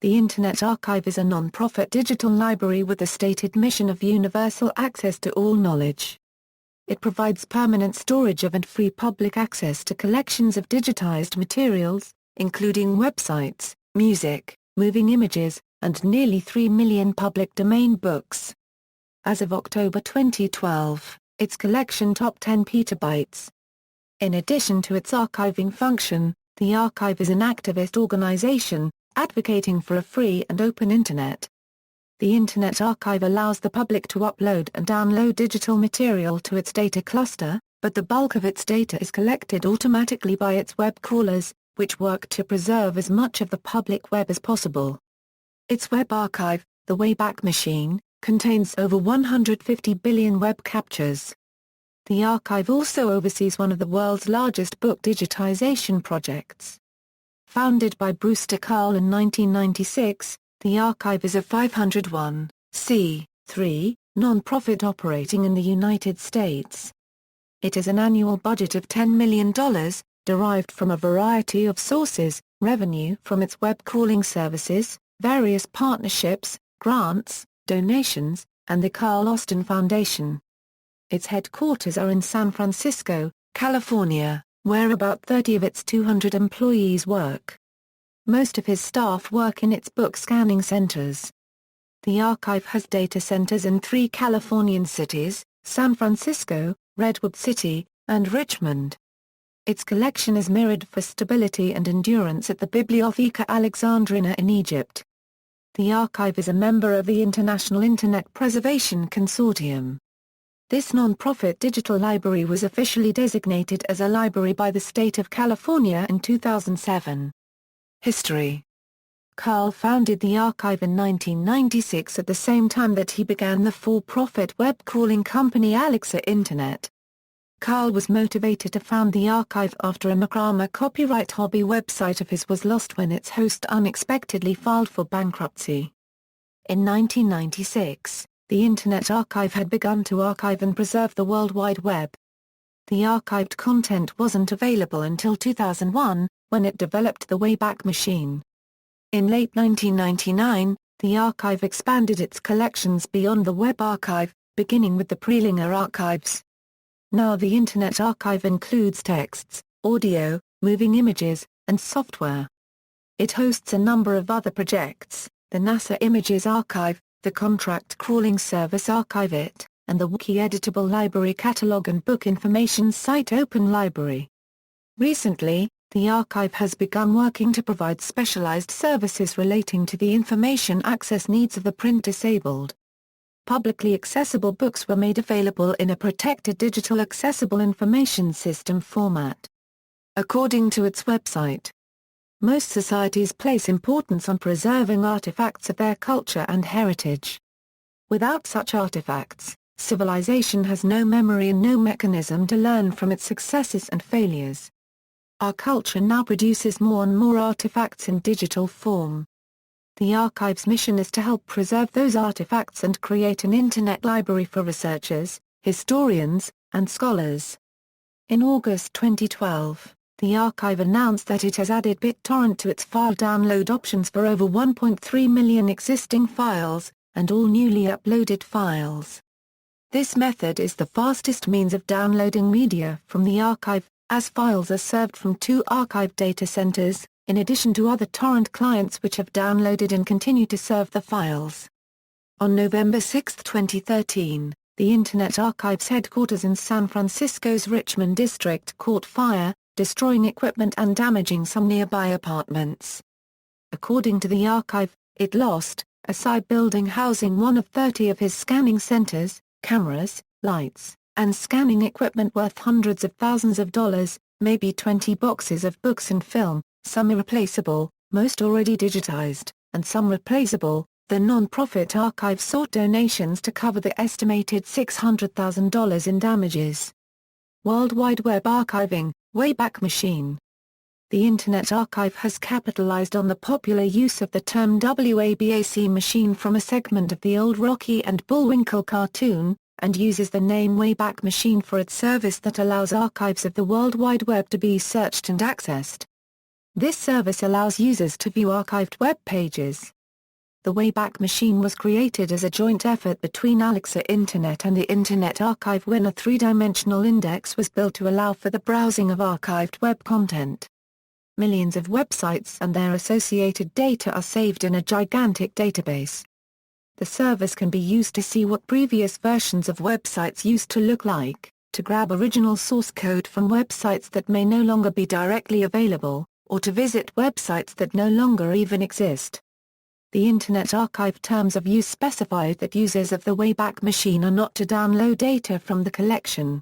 The Internet Archive is a non-profit digital library with the stated mission of universal access to all knowledge. It provides permanent storage of and free public access to collections of digitized materials, including websites, music, moving images, and nearly 3 million public domain books. As of October 2012, its collection topped 10 petabytes. In addition to its archiving function, the Archive is an activist organization, advocating for a free and open Internet. The Internet Archive allows the public to upload and download digital material to its data cluster, but the bulk of its data is collected automatically by its web crawlers, which work to preserve as much of the public web as possible. Its web archive, the Wayback Machine, contains over 150 billion web captures. The Archive also oversees one of the world's largest book digitization projects. Founded by Brewster Kahle in 1996, the Archive is a 501(c)(3) non-profit operating in the United States. It has an annual budget of $10 million, derived from a variety of sources: revenue from its web crawling services, various partnerships, grants, donations, and the Carl Austin Foundation. Its headquarters are in San Francisco, California, where about 30 of its 200 employees work. Most of his staff work in its book scanning centers. The Archive has data centers in 3 Californian cities: San Francisco, Redwood City, and Richmond. Its collection is mirrored for stability and endurance at the Bibliotheca Alexandrina in Egypt. The Archive is a member of the International Internet Preservation Consortium. This non-profit digital library was officially designated as a library by the state of California in 2007. History. Kahle founded the Archive in 1996 at the same time that he began the for-profit web crawling company Alexa Internet. Kahle was motivated to found the Archive after a macrame copyright hobby website of his was lost when its host unexpectedly filed for bankruptcy. In 1996, the Internet Archive had begun to archive and preserve the World Wide Web. The archived content wasn't available until 2001, when it developed the Wayback Machine. In late 1999, the Archive expanded its collections beyond the Web Archive, beginning with the Prelinger archives. Now the Internet Archive includes texts, audio, moving images, and software. It hosts a number of other projects: the NASA Images Archive, the contract crawling service ArchiveIt, and the wiki-editable library catalog and book information site Open Library. Recently, the Archive has begun working to provide specialized services relating to the information access needs of the print-disabled. Publicly accessible books were made available in a protected digital accessible information system format. According to its website, most societies place importance on preserving artifacts of their culture and heritage. Without such artifacts, civilization has no memory and no mechanism to learn from its successes and failures. Our culture now produces more and more artifacts in digital form. The Archive's mission is to help preserve those artifacts and create an Internet library for researchers, historians, and scholars. In August 2012, the Archive announced that it has added BitTorrent to its file download options for over 1.3 million existing files, and all newly uploaded files. This method is the fastest means of downloading media from the Archive, as files are served from 2 Archive data centers, in addition to other torrent clients which have downloaded and continue to serve the files. On November 6, 2013, the Internet Archive's headquarters in San Francisco's Richmond district caught fire, destroying equipment and damaging some nearby apartments. According to the Archive, it lost, aside building housing one of 30 of his scanning centers, cameras, lights, and scanning equipment worth hundreds of thousands of dollars, maybe 20 boxes of books and film, some irreplaceable, most already digitized, and some replaceable. The non-profit Archive sought donations to cover the estimated $600,000 in damages. World Wide Web Archiving, Wayback Machine. The Internet Archive has capitalized on the popular use of the term WABAC machine from a segment of the old Rocky and Bullwinkle cartoon, and uses the name Wayback Machine for its service that allows archives of the World Wide Web to be searched and accessed. This service allows users to view archived web pages, The Wayback Machine was created as a joint effort between Alexa Internet and the Internet Archive when a three-dimensional index was built to allow for the browsing of archived web content. Millions of websites and their associated data are saved in a gigantic database. The service can be used to see what previous versions of websites used to look like, to grab original source code from websites that may no longer be directly available, or to visit websites that no longer even exist. The Internet Archive terms of use specify that users of the Wayback Machine are not to download data from the collection.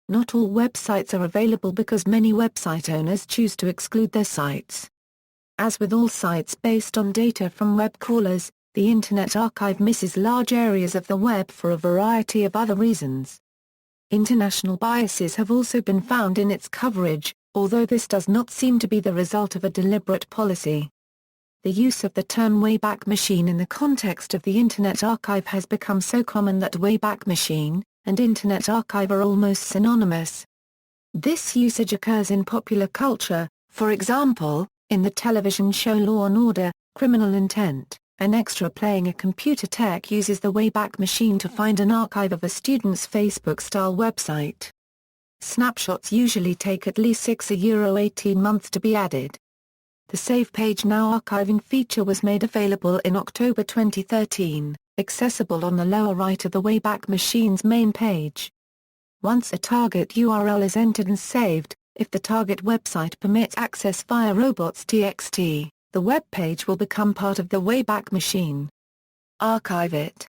Not all websites are available because many website owners choose to exclude their sites. As with all sites based on data from web crawlers, the Internet Archive misses large areas of the web for a variety of other reasons. International biases have also been found in its coverage, although this does not seem to be the result of a deliberate policy. The use of the term Wayback Machine in the context of the Internet Archive has become so common that Wayback Machine and Internet Archive are almost synonymous. This usage occurs in popular culture, for example, in the television show Law & Order: Criminal Intent. An extra playing a computer tech uses the Wayback Machine to find an archive of a student's Facebook-style website. Snapshots usually take at least 6–18 months to be added. The Save Page Now archiving feature was made available in October 2013, accessible on the lower right of the Wayback Machine's main page. Once a target URL is entered and saved, if the target website permits access via robots.txt, the web page will become part of the Wayback Machine. Archive It.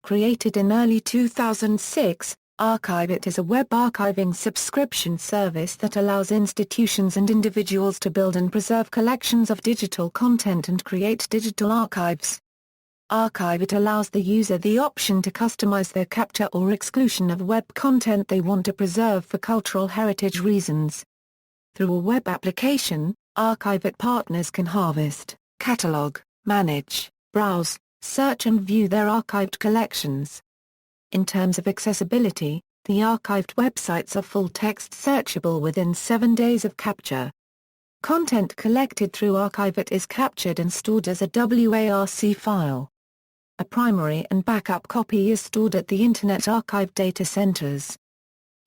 Created in early 2006, Archive It is a web archiving subscription service that allows institutions and individuals to build and preserve collections of digital content and create digital archives. Archive It allows the user the option to customize their capture or exclusion of web content they want to preserve for cultural heritage reasons. Through a web application, Archive It partners can harvest, catalog, manage, browse, search and view their archived collections. In terms of accessibility, the archived websites are full-text searchable within 7 days of capture. Content collected through Archive It is captured and stored as a WARC file. A primary and backup copy is stored at the Internet Archive data centers.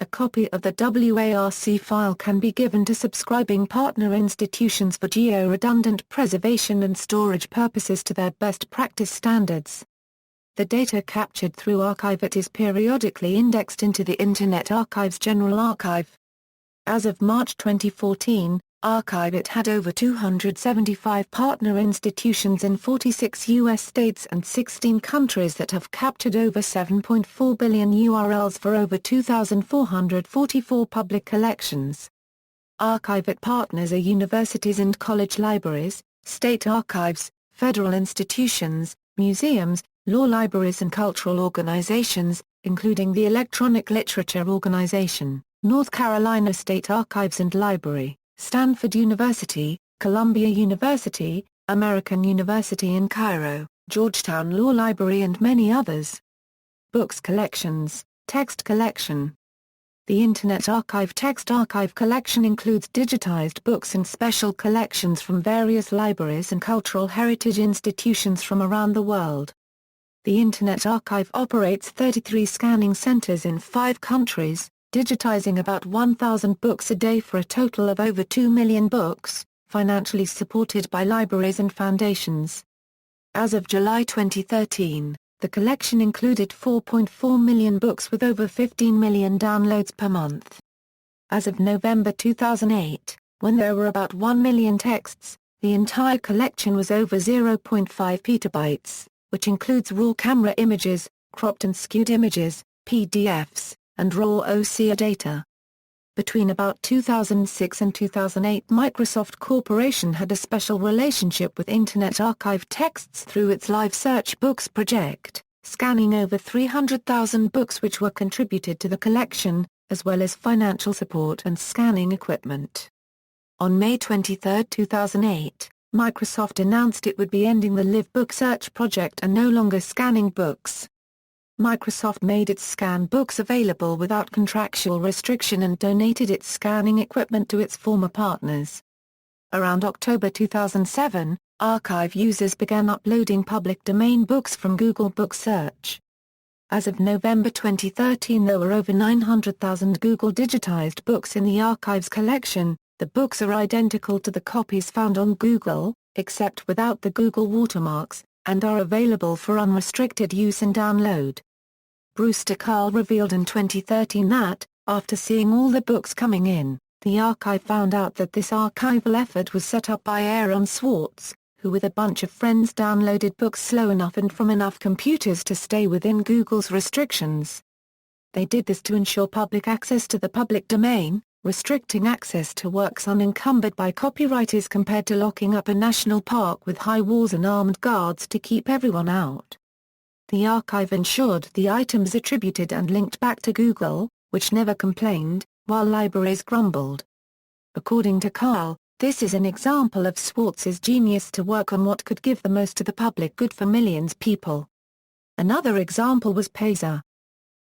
A copy of the WARC file can be given to subscribing partner institutions for geo-redundant preservation and storage purposes to their best practice standards. The data captured through Archive It is periodically indexed into the Internet Archive's General Archive. As of March 2014, Archive It had over 275 partner institutions in 46 U.S. states and 16 countries that have captured over 7.4 billion URLs for over 2,444 public collections. Archive It partners are universities and college libraries, state archives, federal institutions, museums, law libraries and cultural organizations, including the Electronic Literature Organization, North Carolina State Archives and Library, Stanford University, Columbia University, American University in Cairo, Georgetown Law Library and many others. Books collections, text collection. The Internet Archive Text Archive collection includes digitized books and special collections from various libraries and cultural heritage institutions from around the world. The Internet Archive operates 33 scanning centers in 5 countries, digitizing about 1,000 books a day for a total of over 2 million books, financially supported by libraries and foundations. As of July 2013, the collection included 4.4 million books with over 15 million downloads per month. As of November 2008, when there were about 1 million texts, the entire collection was over 0.5 petabytes, which includes raw camera images, cropped and skewed images, PDFs, and raw OCR data. Between about 2006 and 2008, Microsoft Corporation had a special relationship with Internet Archive Texts through its Live Search Books project, scanning over 300,000 books which were contributed to the collection, as well as financial support and scanning equipment. On May 23, 2008, Microsoft announced it would be ending the Live Book Search project and no longer scanning books. Microsoft made its scan books available without contractual restriction and donated its scanning equipment to its former partners. Around October 2007, archive users began uploading public domain books from Google Book Search. As of November 2013, there were over 900,000 Google digitized books in the archive's collection. The books are identical to the copies found on Google, except without the Google watermarks, and are available for unrestricted use and download. Brewster Kahle revealed in 2013 that, after seeing all the books coming in, the archive found out that this archival effort was set up by Aaron Swartz, who with a bunch of friends downloaded books slow enough and from enough computers to stay within Google's restrictions. They did this to ensure public access to the public domain, restricting access to works unencumbered by copyright is compared to locking up a national park with high walls and armed guards to keep everyone out. The archive ensured the items attributed and linked back to Google, which never complained, while libraries grumbled. According to Kahle, this is an example of Swartz's genius to work on what could give the most to the public good for millions people. Another example was Payzer.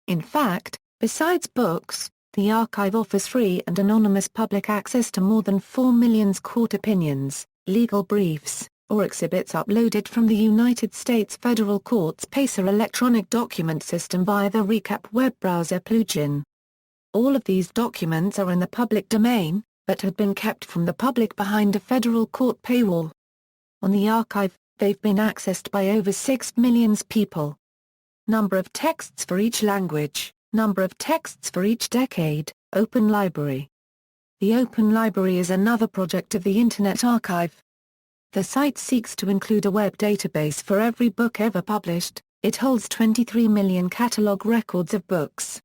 In fact, besides books, the archive offers free and anonymous public access to more than 4 million court opinions, legal briefs, or exhibits uploaded from the United States federal court's Payzer electronic document system via the Recap web browser plugin. All of these documents are in the public domain, but had been kept from the public behind a federal court paywall. On the archive, they've been accessed by over 6 million people. Number of texts for each language, number of texts for each decade, Open Library. The Open Library is another project of the Internet Archive. The site seeks to include a web database for every book ever published. It holds 23 million catalog records of books.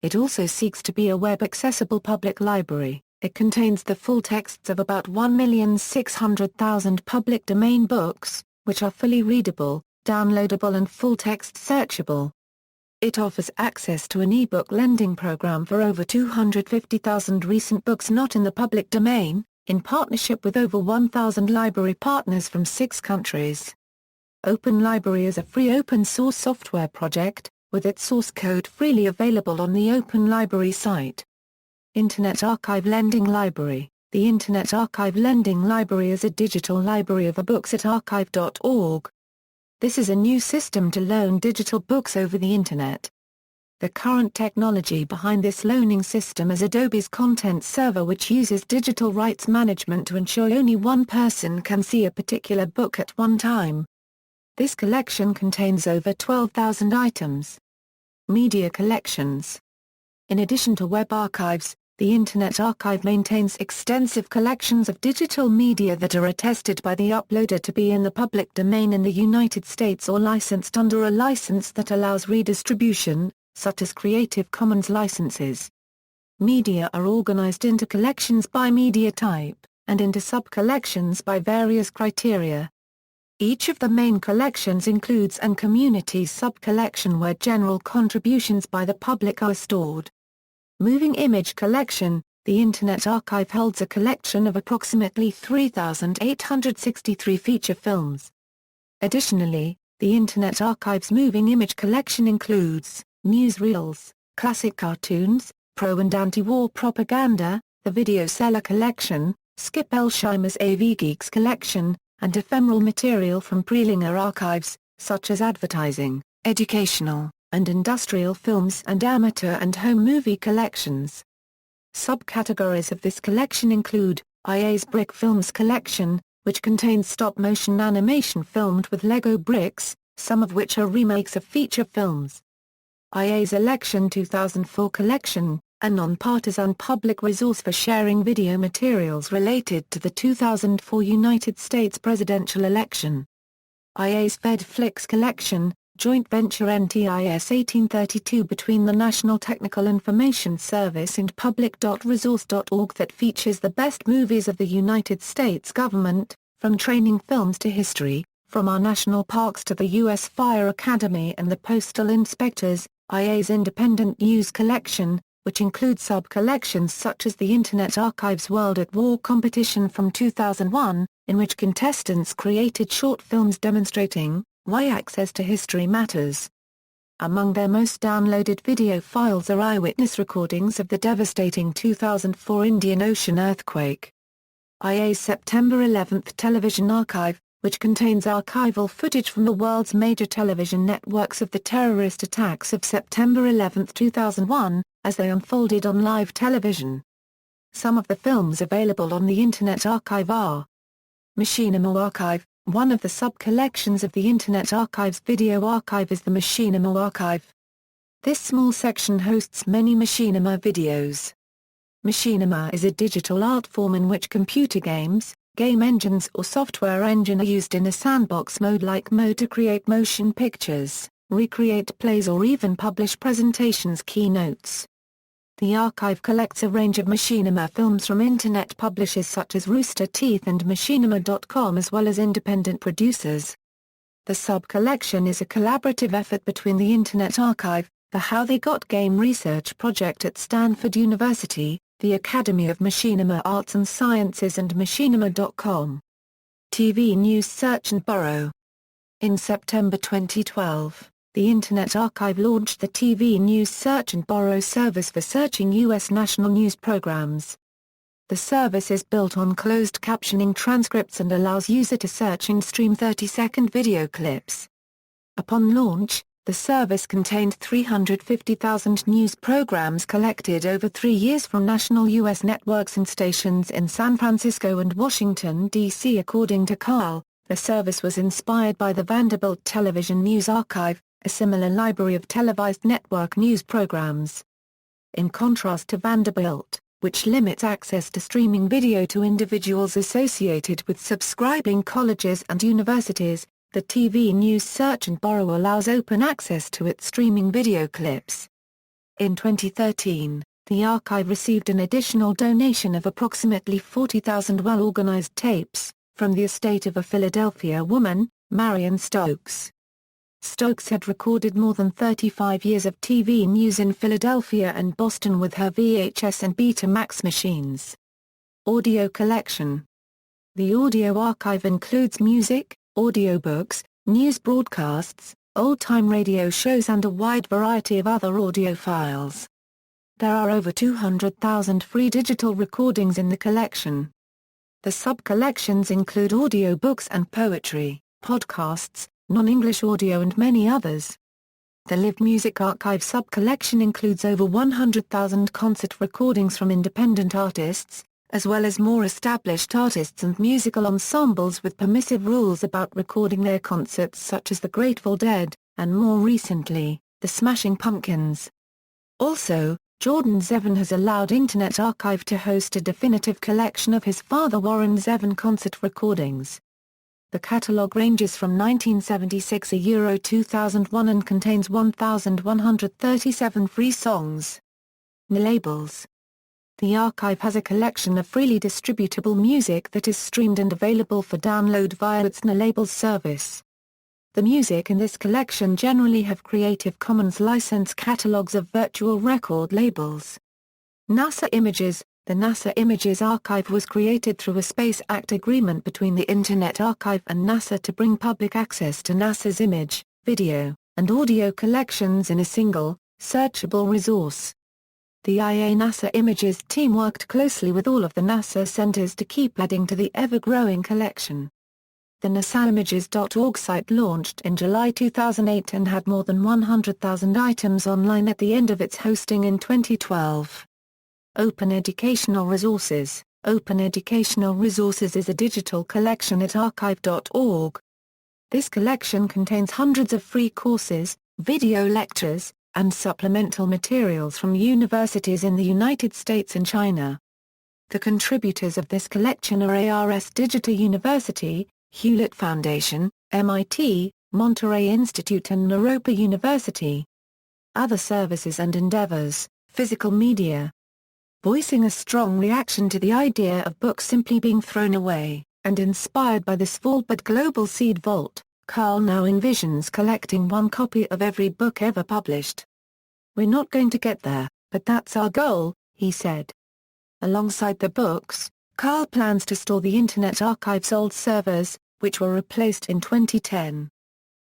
It also seeks to be a web-accessible public library. It contains the full texts of about 1,600,000 public domain books, which are fully readable, downloadable and full-text searchable. It offers access to an e-book lending program for over 250,000 recent books not in the public domain, in partnership with over 1,000 library partners from 6 countries. Open Library is a free open-source software project, with its source code freely available on the Open Library site. Internet Archive Lending Library. The Internet Archive Lending Library is a digital library of books at archive.org. This is a new system to loan digital books over the Internet. The current technology behind this loaning system is Adobe's Content Server, which uses digital rights management to ensure only one person can see a particular book at one time. This collection contains over 12,000 items. Media collections. In addition to web archives, the Internet Archive maintains extensive collections of digital media that are attested by the uploader to be in the public domain in the United States or licensed under a license that allows redistribution, such as Creative Commons licenses. Media are organized into collections by media type, and into sub-collections by various criteria. Each of the main collections includes an community sub-collection where general contributions by the public are stored. Moving Image Collection. The Internet Archive holds a collection of approximately 3,863 feature films. Additionally, the Internet Archive's Moving Image Collection includes newsreels, classic cartoons, pro- and anti-war propaganda, the Video Seller Collection, Skip Elsheimer's AV Geeks Collection, and ephemeral material from Prelinger archives, such as advertising, educational, and industrial films and amateur and home movie collections. Subcategories of this collection include, IA's Brick Films Collection, which contains stop-motion animation filmed with Lego bricks, some of which are remakes of feature films. IA's Election 2004 Collection, a non-partisan public resource for sharing video materials related to the 2004 United States presidential election. IA's FedFlix Collection, joint venture NTIS 1832 between the National Technical Information Service and public.resource.org that features the best movies of the United States government, from training films to history, from our national parks to the U.S. Fire Academy and the Postal Inspectors. IA's Independent News Collection, which includes sub-collections such as the Internet Archive's World at War competition from 2001, in which contestants created short films demonstrating why access to history matters. Among their most downloaded video files are eyewitness recordings of the devastating 2004 Indian Ocean earthquake. IA's September 11 television archive, which contains archival footage from the world's major television networks of the terrorist attacks of September 11, 2001, as they unfolded on live television. Some of the films available on the Internet Archive are Machinima Archive. One of the sub-collections of the Internet Archive's video archive is the Machinima Archive. This small section hosts many Machinima videos. Machinima is a digital art form in which computer games, game engines or software engine are used in a sandbox mode-like mode to create motion pictures, recreate plays or even publish presentations keynotes. The archive collects a range of Machinima films from Internet publishers such as Rooster Teeth and Machinima.com as well as independent producers. The sub-collection is a collaborative effort between the Internet Archive, the How They Got Game Research Project at Stanford University, the Academy of Machinima Arts and Sciences and Machinima.com. TV News Search and Borrow. In September 2012, the Internet Archive launched the TV News Search and Borrow service for searching U.S. national news programs. The service is built on closed captioning transcripts and allows user to search and stream 30-second video clips. Upon launch, the service contained 350,000 news programs collected over 3 years from national U.S. networks and stations in San Francisco and Washington, D.C. According to Carl, the service was inspired by the Vanderbilt Television News Archive, a similar library of televised network news programs. In contrast to Vanderbilt, which limits access to streaming video to individuals associated with subscribing colleges and universities, the TV News Search and Borrow allows open access to its streaming video clips. In 2013, the archive received an additional donation of approximately 40,000 well-organized tapes, from the estate of a Philadelphia woman, Marion Stokes. Stokes had recorded more than 35 years of TV news in Philadelphia and Boston with her VHS and Betamax machines. Audio collection. The audio archive includes music, audiobooks, news broadcasts, old-time radio shows and a wide variety of other audio files. There are over 200,000 free digital recordings in the collection. The sub-collections include audiobooks and poetry, podcasts, non-English audio and many others. The Live Music Archive sub-collection includes over 100,000 concert recordings from independent artists, as well as more established artists and musical ensembles with permissive rules about recording their concerts such as the Grateful Dead, and more recently, the Smashing Pumpkins. Also, Jordan Zevon has allowed Internet Archive to host a definitive collection of his father Warren Zevon concert recordings. The catalogue ranges from 1976 to 2001 and contains 1,137 free songs. Labels. The archive has a collection of freely distributable music that is streamed and available for download via its Labels service. The music in this collection generally have Creative Commons license catalogues of virtual record labels. NASA Images. The NASA Images Archive was created through a Space Act agreement between the Internet Archive and NASA to bring public access to NASA's image, video, and audio collections in a single, searchable resource. The IA NASA Images team worked closely with all of the NASA centers to keep adding to the ever-growing collection. The NASAimages.org site launched in July 2008 and had more than 100,000 items online at the end of its hosting in 2012. Open Educational Resources. Open Educational Resources is a digital collection at archive.org. This collection contains hundreds of free courses, video lectures, and supplemental materials from universities in the United States and China. The contributors of this collection are ARS Digital University, Hewlett Foundation, MIT, Monterey Institute and Naropa University. Other services and endeavors. Physical media. Voicing a strong reaction to the idea of books simply being thrown away, and inspired by the Svalbard Global Seed Vault, Carl now envisions collecting one copy of every book ever published. "We're not going to get there, but that's our goal," he said. Alongside the books, Carl plans to store the Internet Archive's old servers, which were replaced in 2010.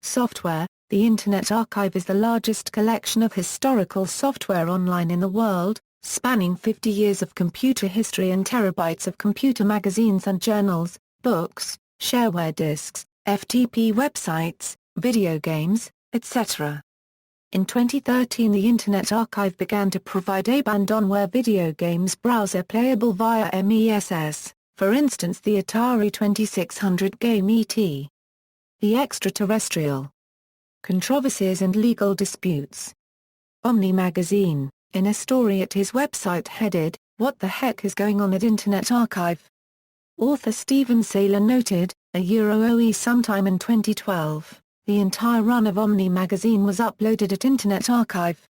Software. The Internet Archive is the largest collection of historical software online in the world, Spanning 50 years of computer history and terabytes of computer magazines and journals, books, shareware disks, FTP websites, video games, etc. In 2013 the Internet Archive began to provide abandonware video games browser playable via MESS, for instance the Atari 2600 game ET. The Extraterrestrial. Controversies and legal disputes. Omni magazine, in a story at his website headed, "What the heck is going on at Internet Archive?" Author Stephen Saylor noted, sometime in 2012, the entire run of Omni magazine was uploaded at Internet Archive.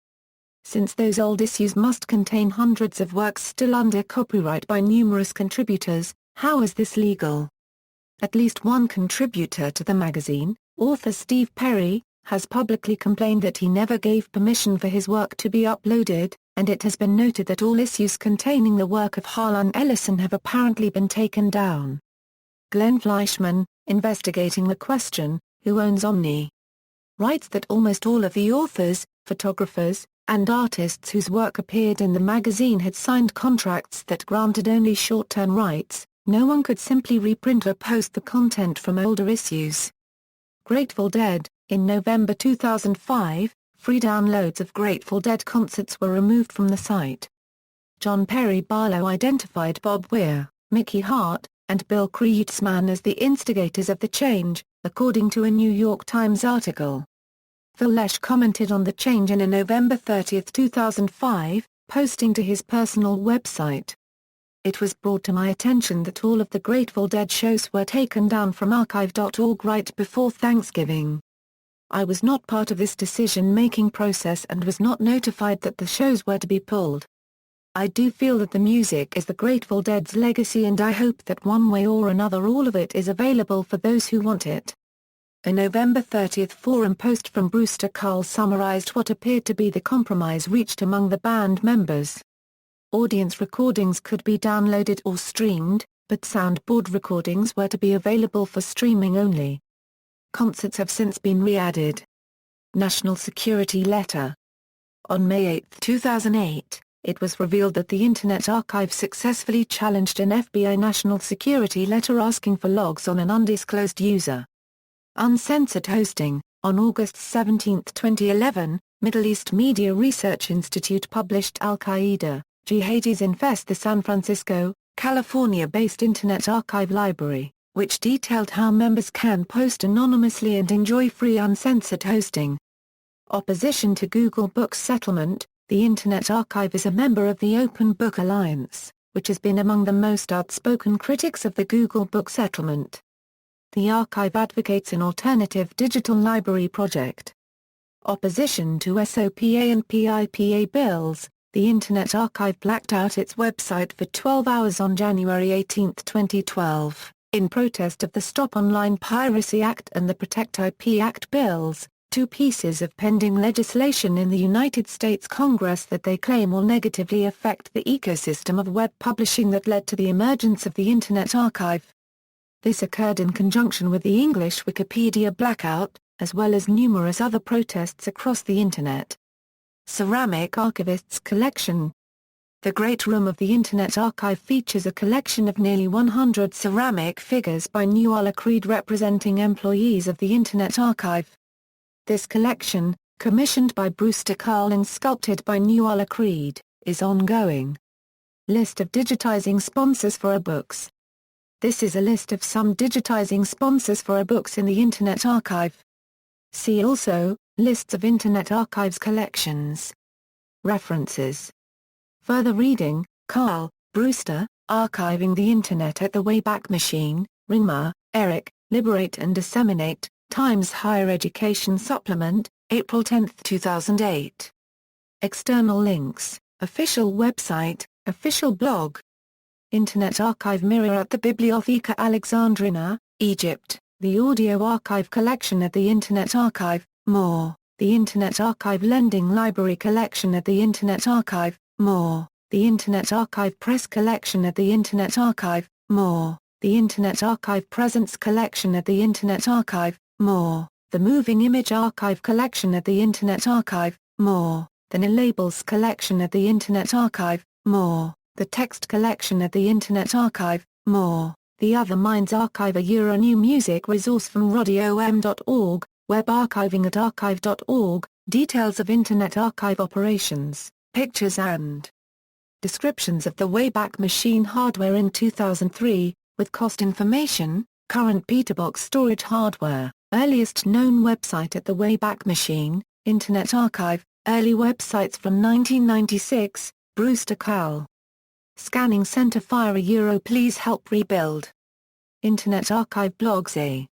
Since those old issues must contain hundreds of works still under copyright by numerous contributors, how is this legal? At least one contributor to the magazine, author Steve Perry, has publicly complained that he never gave permission for his work to be uploaded, and it has been noted that all issues containing the work of Harlan Ellison have apparently been taken down. Glenn Fleischman, investigating the question, who owns Omni, writes that almost all of the authors, photographers, and artists whose work appeared in the magazine had signed contracts that granted only short-term rights. No one could simply reprint or post the content from older issues. Grateful Dead. In November 2005, free downloads of Grateful Dead concerts were removed from the site. John Perry Barlow identified Bob Weir, Mickey Hart, and Bill Kreutzmann as the instigators of the change, according to a New York Times article. Phil Lesh commented on the change in a November 30, 2005, posting to his personal website. "It was brought to my attention that all of the Grateful Dead shows were taken down from archive.org right before Thanksgiving. I was not part of this decision-making process and was not notified that the shows were to be pulled. I do feel that the music is the Grateful Dead's legacy and I hope that one way or another all of it is available for those who want it." A November 30 forum post from Brewster Kahle summarized what appeared to be the compromise reached among the band members. Audience recordings could be downloaded or streamed, but soundboard recordings were to be available for streaming only. Concerts have since been re-added. National Security Letter. On May 8, 2008, it was revealed that the Internet Archive successfully challenged an FBI national security letter asking for logs on an undisclosed user. Uncensored hosting. On August 17, 2011, Middle East Media Research Institute published Al-Qaeda, Jihadis infest the San Francisco, California-based Internet Archive library, which detailed how members can post anonymously and enjoy free uncensored hosting. Opposition to Google Books settlement. The Internet Archive is a member of the Open Book Alliance, which has been among the most outspoken critics of the Google Book settlement. The archive advocates an alternative digital library project. Opposition to SOPA and PIPA bills. The Internet Archive blacked out its website for 12 hours on January 18, 2012, in protest of the Stop Online Piracy Act and the Protect IP Act bills, two pieces of pending legislation in the United States Congress that they claim will negatively affect the ecosystem of web publishing that led to the emergence of the Internet Archive. This occurred in conjunction with the English Wikipedia blackout, as well as numerous other protests across the Internet. Ceramic Archivist's Collection. The Great Room of the Internet Archive features a collection of nearly 100 ceramic figures by Nuala Creed representing employees of the Internet Archive. This collection, commissioned by Brewster Kahle and sculpted by Nuala Creed, is ongoing. List of digitizing sponsors for ebooks. This is a list of some digitizing sponsors for ebooks in the Internet Archive. See also, lists of Internet Archive's collections. References. Further reading, Kahle, Brewster, Archiving the Internet at the Wayback Machine, Ringmar, Eric, Liberate and Disseminate, Times Higher Education Supplement, April 10, 2008. External links, official website, official blog. Internet Archive Mirror at the Bibliotheca Alexandrina, Egypt, the Audio Archive Collection at the Internet Archive, more, the Internet Archive Lending Library Collection at the Internet Archive, more, the Internet Archive Press Collection at the Internet Archive, more, the Internet Archive Presents Collection at the Internet Archive, more, the Moving Image Archive Collection at the Internet Archive, more, the labels collection at the Internet Archive, more, the text collection at the Internet Archive, more, the Other Minds Archive, a new music resource from radiom.org, web archiving at archive.org, details of Internet Archive operations, pictures and descriptions of the Wayback Machine hardware in 2003, with cost information, current Peterbox storage hardware, earliest known website at the Wayback Machine, Internet Archive, early websites from 1996, Brewster Cal. Scanning Center Fire a Please help rebuild. Internet Archive blogs.